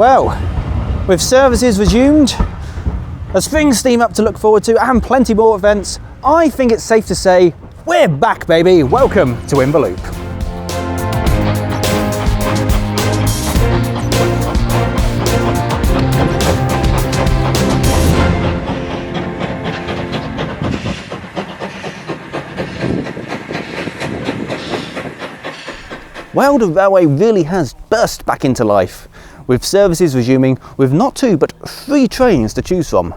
Well, with services resumed, a spring steam up to look forward to, and plenty more events, I think it's safe to say we're back, baby. Welcome to Inverloop. Well, the railway really has burst back into life, with services resuming with not 2 but 3 trains to choose from.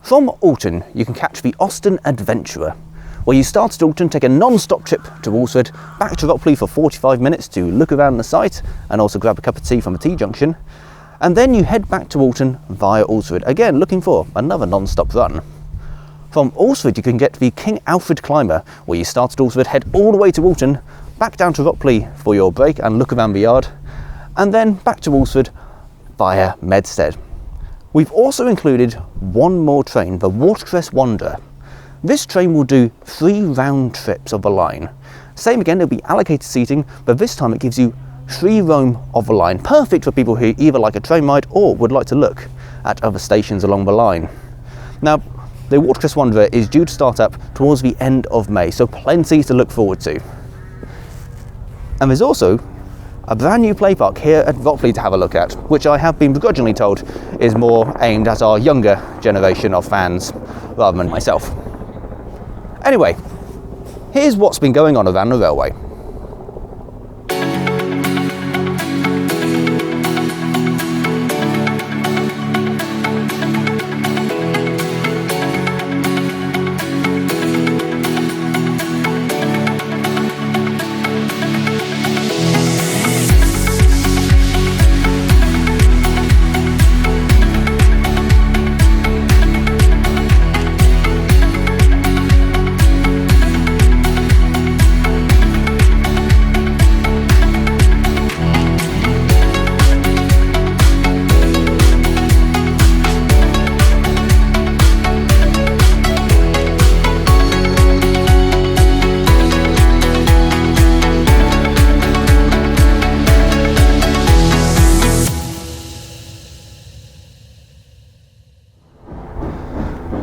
From Alton, you can catch the Austin Adventurer, where you start at Alton, take a non-stop trip to Alresford, back to Ropley for 45 minutes to look around the site and also grab a cup of tea from a T-junction, and then you head back to Alton via Alresford, again looking for another non-stop run. From Alresford you can get the King Alfred Climber, where you start at Alresford, head all the way to Alton, back down to Ropley for your break and look around the yard, and then back to Alresford via Medstead. We've also included one more train, the Watercress Wanderer. This train will do 3 round trips of the line. Same again, it'll be allocated seating, but this time it gives you free roam of the line, perfect for people who either like a train ride or would like to look at other stations along the line. Now, the Watercress Wanderer is due to start up towards the end of May, so plenty to look forward to. And there's also a brand new play park here at Ropley to have a look at, which I have been begrudgingly told is more aimed at our younger generation of fans rather than myself. Anyway, here's what's been going on around the railway.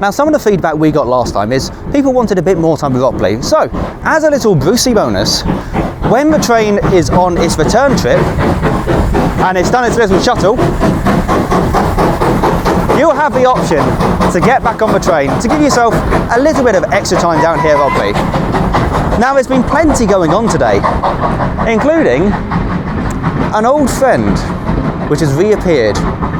Now, some of the feedback we got last time is people wanted a bit more time with Ropley. So, as a little Brucey bonus, when the train is on its return trip and it's done its little shuttle, you'll have the option to get back on the train to give yourself a little bit of extra time down here at Ropley. Now, there's been plenty going on today, including an old friend which has reappeared.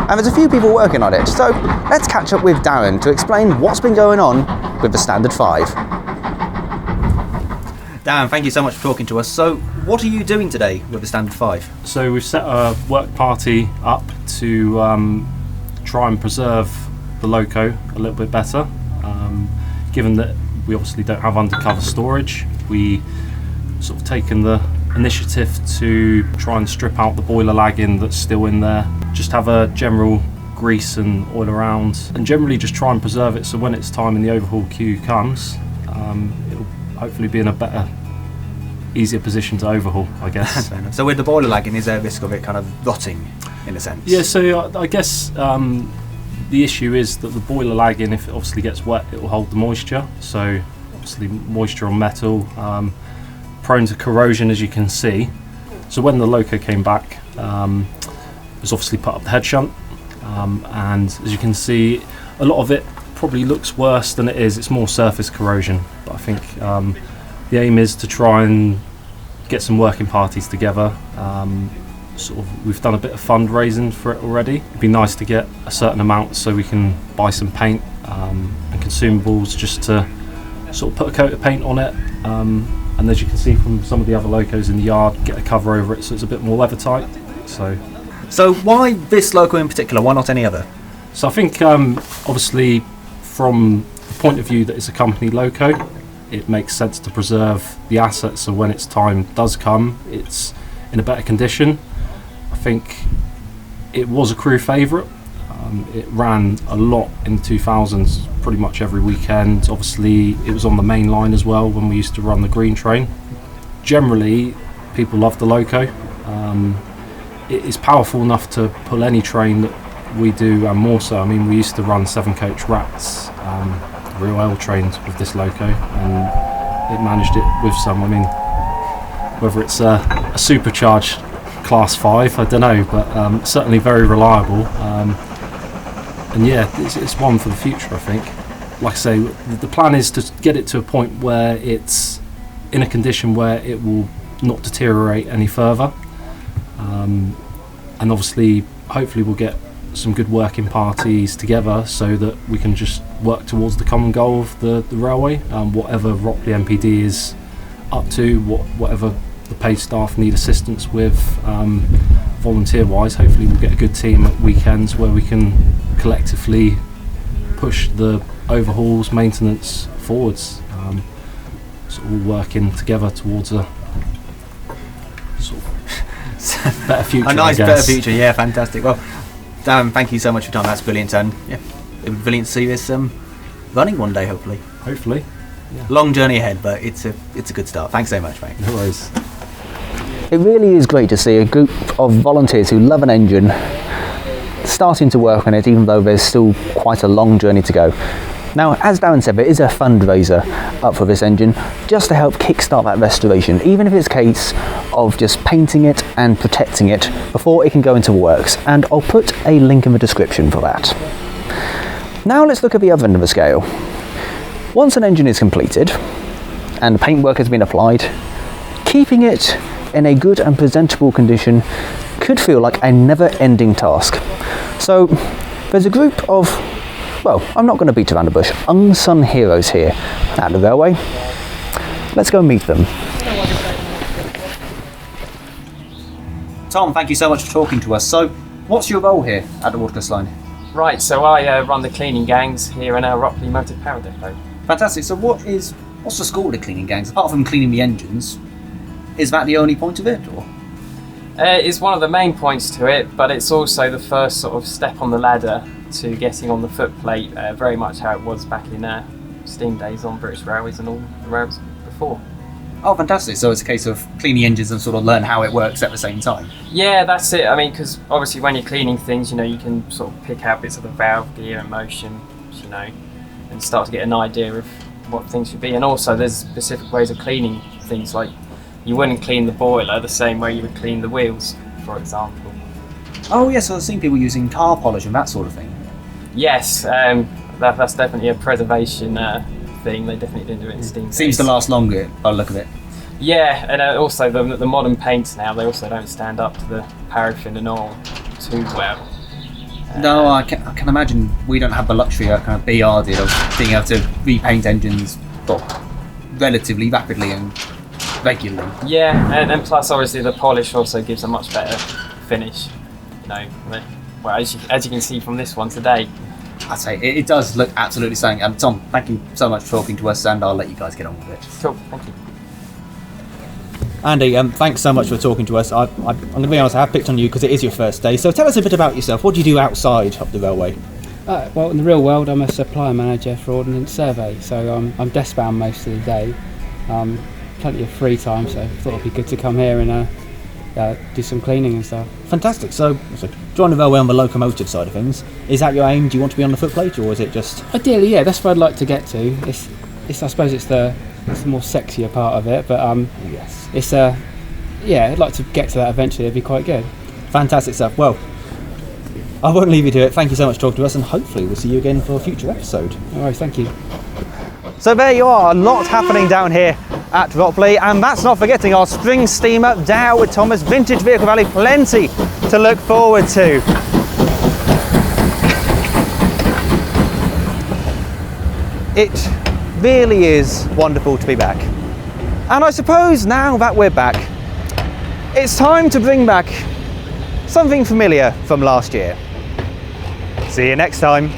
And there's a few people working on it, so let's catch up with Darren to explain what's been going on with the Standard 5. Darren, thank you so much for talking to us. So, what are you doing today with the Standard 5? So we've set a work party up to try and preserve the loco a little bit better. Given that we obviously don't have undercover storage, we sort of taken the initiative to try and strip out the boiler lagging that's still in there, just have a general grease and oil around, and generally just try and preserve it so when it's time in the overhaul queue comes, it'll hopefully be in a better, easier position to overhaul, I guess. So with the boiler lagging, is there a risk of it kind of rotting in a sense? Yeah, so I guess the issue is that the boiler lagging, if it obviously gets wet, it will hold the moisture, so obviously moisture on metal, prone to corrosion, as you can see. So when the loco came back, it was obviously put up the head shunt, and as you can see, a lot of it probably looks worse than it is. It's more surface corrosion, but I think the aim is to try and get some working parties together. We've done a bit of fundraising for it already. It'd be nice to get a certain amount so we can buy some paint and consumables just to sort of put a coat of paint on it, and as you can see from some of the other locos in the yard, get a cover over it so it's a bit more weather tight. So why this loco in particular? Why not any other? So I think obviously from the point of view that it's a company loco, it makes sense to preserve the assets so when its time does come, it's in a better condition. I think it was a crew favourite. It ran a lot in the 2000s, pretty much every weekend. Obviously, it was on the main line as well when we used to run the green train. Generally, people loved the loco. it's powerful enough to pull any train that we do, and more so. I mean, we used to run 7-coach rats, real L trains with this loco, and it managed it with some. I mean, whether it's a supercharged class 5, I don't know, but certainly very reliable. And yeah, it's one for the future, I think. Like I say, the plan is to get it to a point where it's in a condition where it will not deteriorate any further. And obviously, hopefully we'll get some good working parties together so that we can just work towards the common goal of the railway, whatever Ropley MPD is up to, whatever the paid staff need assistance with, volunteer-wise. Hopefully we'll get a good team at weekends where we can collectively push the overhauls, maintenance forwards, so all working together towards a sort of better future. A nice, better future. Yeah, fantastic. Well, Dan, thank you so much for your time. That's brilliant, and yeah, it'll be brilliant to see this running one day, hopefully. Hopefully. Yeah. Long journey ahead, but it's a good start. Thanks so much, mate. No worries. It really is great to see a group of volunteers who love an engine starting to work on it, even though there's still quite a long journey to go. Now, as Darren said, there is a fundraiser up for this engine just to help kickstart that restoration, even if it's a case of just painting it and protecting it before it can go into works, and I'll put a link in the description for that. Now let's look at the other end of the scale. Once an engine is completed and paintwork has been applied, keeping it in a good and presentable condition could feel like a never-ending task. So there's a group of, well, I'm not going to beat around the bush, unsung heroes here at the railway. Let's go meet them. Tom, thank you so much for talking to us. So, what's your role here at the Watercress Line? Right, so I run the cleaning gangs here in our Ropley Motor Power Depot. Fantastic. So what's the score with the cleaning gangs? Apart from cleaning the engines, is that the only point of it, or? It's one of the main points to it, but it's also the first sort of step on the ladder to getting on the footplate, very much how it was back in steam days on British Railways and all the railways before. Oh, fantastic. So it's a case of cleaning engines and sort of learn how it works at the same time? Yeah, that's it. I mean, because obviously when you're cleaning things, you know, you can sort of pick out bits of the valve, gear and motion, you know, and start to get an idea of what things should be. And also there's specific ways of cleaning things, like you wouldn't clean the boiler the same way you would clean the wheels, for example. Oh yes, I've seen people using car polish and that sort of thing. Yes, that's definitely a preservation thing. They definitely didn't do it in steam days. Seems to last longer by the look of it. Yeah, and also the modern paints now, they also don't stand up to the paraffin and oil too well. No, I can imagine we don't have the luxury of kind of BR did of being able to repaint engines relatively rapidly and regularly. Yeah, and plus obviously the polish also gives a much better finish. You know, well, as you can see from this one today. I'd say it does look absolutely stunning. Tom, thank you so much for talking to us, and I'll let you guys get on with it. Cool, thank you. Andy, thanks so much for talking to us. I'm going to be honest, I have picked on you because it is your first day. So tell us a bit about yourself. What do you do outside of the railway? Well, in the real world, I'm a supplier manager for Ordnance Survey, so I'm desk bound most of the day. Plenty of free time, so I thought it'd be good to come here and do some cleaning and stuff. Fantastic. So join the railway on the locomotive side of things. Is that your aim? Do you want to be on the footplate, or is it just? Ideally, yeah, that's what I'd like to get to. It's I suppose it's the more sexier part of it, but yes. It's I'd like to get to that eventually. It'd be quite good. Fantastic stuff. Well, I won't leave you to it. Thank you so much for talking to us, and hopefully we'll see you again for a future episode. All right, thank you. So there you are, a lot happening down here at Ropley, and that's not forgetting our spring steamer, Dow with Thomas, Vintage Vehicle Valley, plenty to look forward to. It really is wonderful to be back. And I suppose now that we're back, it's time to bring back something familiar from last year. See you next time.